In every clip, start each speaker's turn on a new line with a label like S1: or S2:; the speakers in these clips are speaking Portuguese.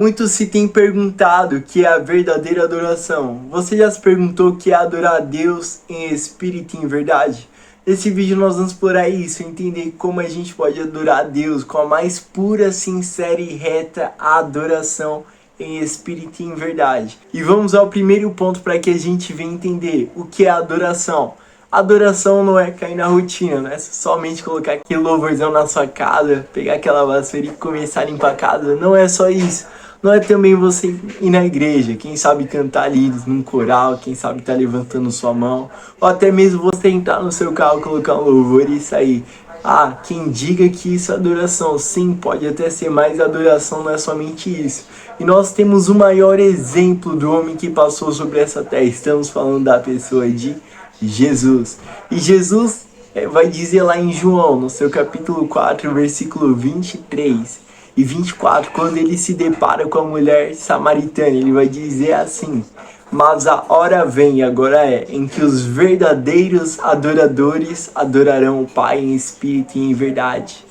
S1: Muitos se têm perguntado o que é a verdadeira adoração. Você já se perguntou o que é adorar a Deus em espírito e em verdade? Nesse vídeo nós vamos explorar isso, entender como a gente pode adorar a Deus com a mais pura, sincera e reta adoração em espírito e em verdade. E vamos ao primeiro ponto para que a gente venha entender o que é adoração. Adoração não é cair na rotina, não é somente colocar aquele louvorzão na sua casa, pegar aquela vassoura e começar a limpar a casa. Não é só isso. Não é também você ir na igreja, quem sabe cantar ali num coral, quem sabe estar levantando sua mão, ou até mesmo você entrar no seu carro, colocar um louvor e sair. Ah, quem diga que isso é adoração, sim, pode até ser, mas adoração não é somente isso. E nós temos o maior exemplo do homem que passou sobre essa terra, estamos falando da pessoa de Jesus. E Jesus vai dizer lá em João, no seu capítulo 4, versículo 23 e 24, quando ele se depara com a mulher samaritana, ele vai dizer assim: mas a hora vem, agora em que os verdadeiros adoradores adorarão o Pai em espírito e em verdade.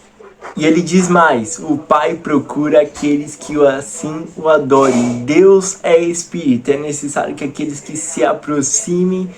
S1: E ele diz mais: o Pai procura aqueles que assim o adorem. Deus é espírito, é necessário que aqueles que se aproximem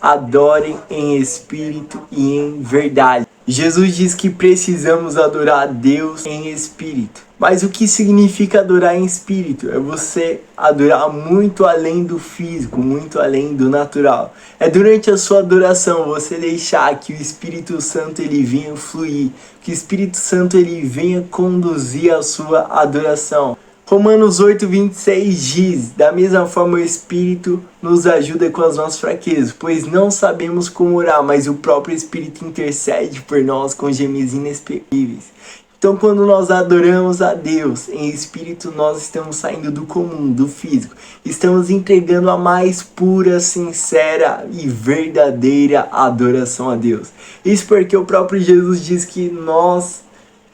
S1: adorem em espírito e em verdade. Jesus diz que precisamos adorar a Deus em espírito. Mas o que significa adorar em espírito? É você adorar muito além do físico, muito além do natural. É durante a sua adoração você deixar que o Espírito Santo ele venha fluir, que o Espírito Santo ele venha conduzir a sua adoração. Romanos 8:26 diz: da mesma forma o Espírito nos ajuda com as nossas fraquezas, pois não sabemos como orar, mas o próprio Espírito intercede por nós com gemidos inexprimíveis. Então, quando nós adoramos a Deus em espírito, nós estamos saindo do comum, do físico. Estamos entregando a mais pura, sincera e verdadeira adoração a Deus. Isso porque o próprio Jesus diz que nós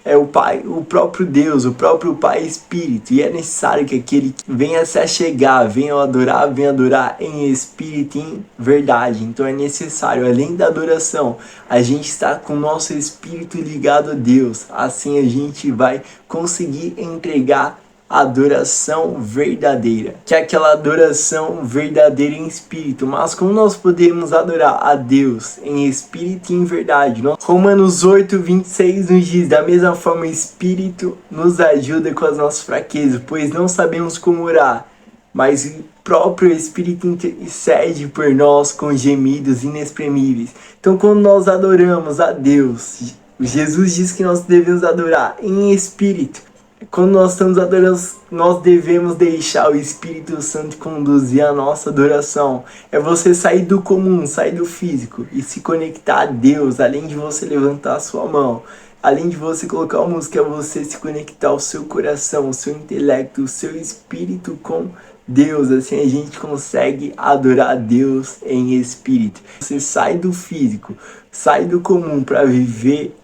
S1: é o Pai, o próprio Deus, o próprio Pai Espírito. E é necessário que aquele que venha se achegar, venha adorar em espírito e em verdade. Então é necessário, além da adoração, a gente estar com o nosso espírito ligado a Deus. Assim a gente vai conseguir entregar adoração verdadeira, que é aquela adoração verdadeira em espírito. Mas como nós podemos adorar a Deus em espírito e em verdade? Romanos 8:26 nos diz: da mesma forma o Espírito nos ajuda com as nossas fraquezas, pois não sabemos como orar, mas o próprio Espírito intercede por nós com gemidos inexprimíveis. Então quando nós adoramos a Deus, Jesus diz que nós devemos adorar em espírito. Quando nós estamos adorando, nós devemos deixar o Espírito Santo conduzir a nossa adoração. É você sair do comum, sair do físico e se conectar a Deus. Além de você levantar a sua mão, além de você colocar uma música, é você se conectar ao seu coração, ao seu intelecto, o seu espírito com Deus. Assim a gente consegue adorar a Deus em espírito. Você sai do físico, sai do comum para viver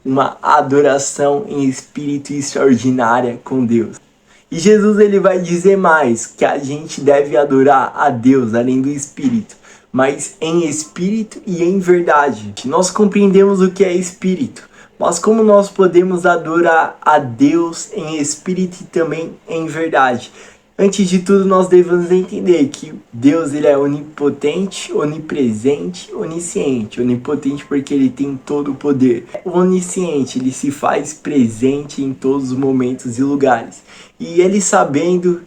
S1: uma adoração em espírito extraordinária com Deus. E Jesus ele vai dizer mais, que a gente deve adorar a Deus além do espírito, mas em espírito e em verdade. Nós compreendemos o que é espírito, mas como nós podemos adorar a Deus em espírito e também em verdade? Antes de tudo, nós devemos entender que Deus ele é onipotente, onipresente, onisciente. Onipotente porque ele tem todo o poder. Onisciente, ele se faz presente em todos os momentos e lugares. E ele sabendo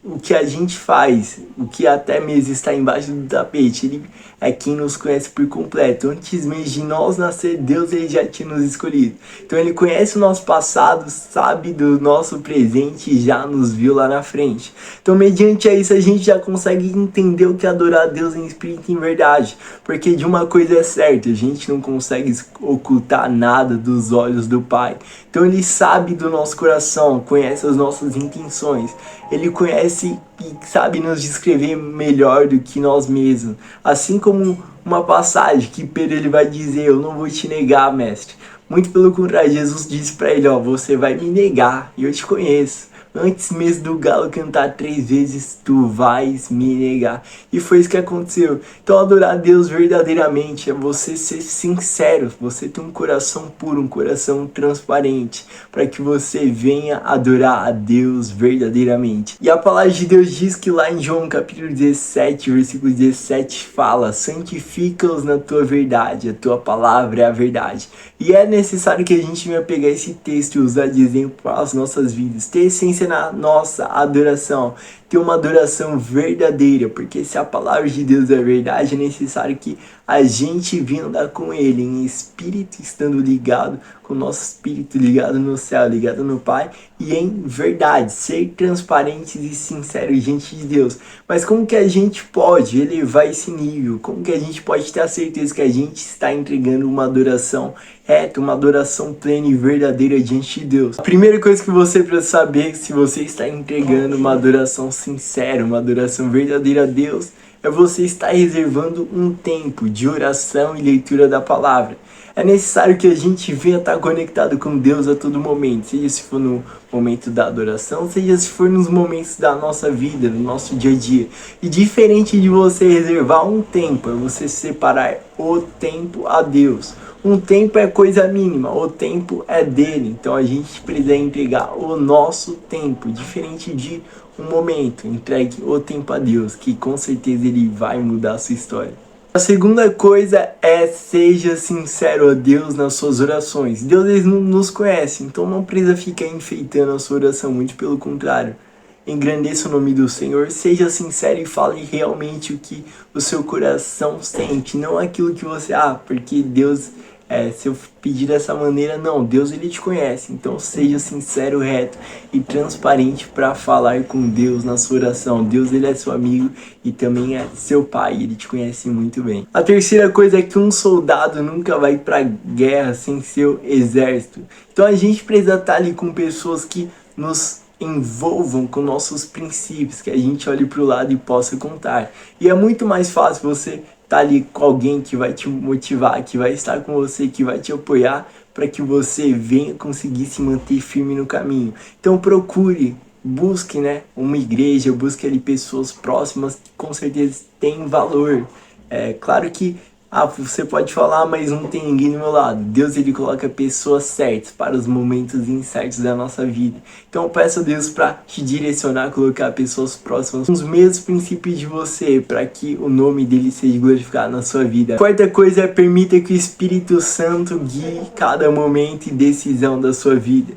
S1: o que a gente faz, o que até mesmo está embaixo do tapete, ele é quem nos conhece por completo. Antes mesmo de nós nascer, Deus ele já tinha nos escolhido. Então ele conhece o nosso passado, sabe do nosso presente e já nos viu lá na frente. Então mediante isso a gente já consegue entender o que é adorar a Deus em espírito e em verdade. Porque de uma coisa é certa, a gente não consegue ocultar nada dos olhos do Pai. Então ele sabe do nosso coração, conhece as nossas intenções. Ele conhece e sabe nos descrever melhor do que nós mesmos. Assim como uma passagem que Pedro ele vai dizer: eu não vou te negar, mestre. Muito pelo contrário, Jesus disse para ele: ó, você vai me negar e eu te conheço. Antes mesmo do galo cantar 3 vezes, tu vais me negar. E foi isso que aconteceu. Então adorar a Deus verdadeiramente é você ser sincero, você ter um coração puro, um coração transparente, para que você venha adorar a Deus verdadeiramente. E a palavra de Deus diz que lá em João capítulo 17, versículo 17 fala: santifica-os na tua verdade, a tua palavra é a verdade. E é necessário que a gente venha pegar esse texto e usar de exemplo para as nossas vidas, ter essência na nossa adoração, ter uma adoração verdadeira, porque se a palavra de Deus é verdade, é necessário que a gente venha andar com Ele em espírito, estando ligado com o nosso espírito, ligado no céu, ligado no Pai, e em verdade, ser transparentes e sinceros diante de Deus. Mas como que a gente pode elevar esse nível? Como que a gente pode ter a certeza que a gente está entregando uma adoração reta, uma adoração plena e verdadeira diante de Deus? A primeira coisa que você precisa saber se você está entregando uma adoração sincera, uma adoração verdadeira a Deus, é você estar reservando um tempo de oração e leitura da palavra. É necessário que a gente venha estar conectado com Deus a todo momento, seja se for no momento da adoração, seja se for nos momentos da nossa vida, no nosso dia a dia. E diferente de você reservar um tempo, é você separar o tempo a Deus. Um tempo é coisa mínima, o tempo é dele. Então a gente precisa entregar o nosso tempo, diferente de um momento. Entregue o tempo a Deus, que com certeza Ele vai mudar a sua história. A segunda coisa é: seja sincero a Deus nas suas orações. Deus ele não nos conhece, então não precisa ficar enfeitando a sua oração, muito pelo contrário. Engrandeça o nome do Senhor, seja sincero e fale realmente o que o seu coração sente, não aquilo que você, porque Deus, se eu pedir dessa maneira, não, Deus ele te conhece, então seja sincero, reto e transparente para falar com Deus na sua oração. Deus ele é seu amigo e também é seu pai, ele te conhece muito bem. A terceira coisa é que um soldado nunca vai para guerra sem seu exército, então a gente precisa estar ali com pessoas que nos envolvam com nossos princípios, que a gente olhe para o lado e possa contar. E é muito mais fácil você estar ali com alguém que vai te motivar, que vai estar com você, que vai te apoiar, para que você venha conseguir se manter firme no caminho. Então procure, busque uma igreja, busque ali pessoas próximas que com certeza têm valor. É claro que você pode falar, mas não tem ninguém do meu lado. Deus ele coloca pessoas certas para os momentos incertos da nossa vida. Então eu peço a Deus para te direcionar, colocar pessoas próximas com os mesmos princípios de você, para que o nome dele seja glorificado na sua vida. A quarta coisa é: permita que o Espírito Santo guie cada momento e decisão da sua vida.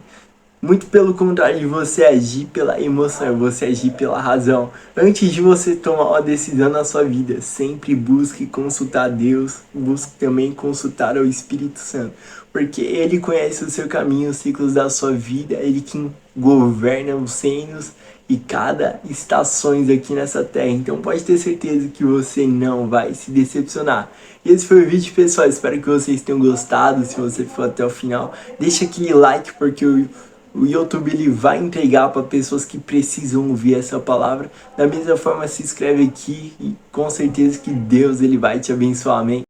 S1: Muito pelo contrário de você agir pela emoção, você agir pela razão. Antes de você tomar uma decisão na sua vida, sempre busque consultar Deus, busque também consultar o Espírito Santo, porque Ele conhece o seu caminho, os ciclos da sua vida, Ele que governa os reinos e cada estações aqui nessa terra. Então pode ter certeza que você não vai se decepcionar. E esse foi o vídeo, pessoal, espero que vocês tenham gostado. Se você for até o final, deixa aquele like, porque o YouTube ele vai entregar para pessoas que precisam ouvir essa palavra. Da mesma forma, se inscreve aqui e com certeza que Deus ele vai te abençoar. Amém?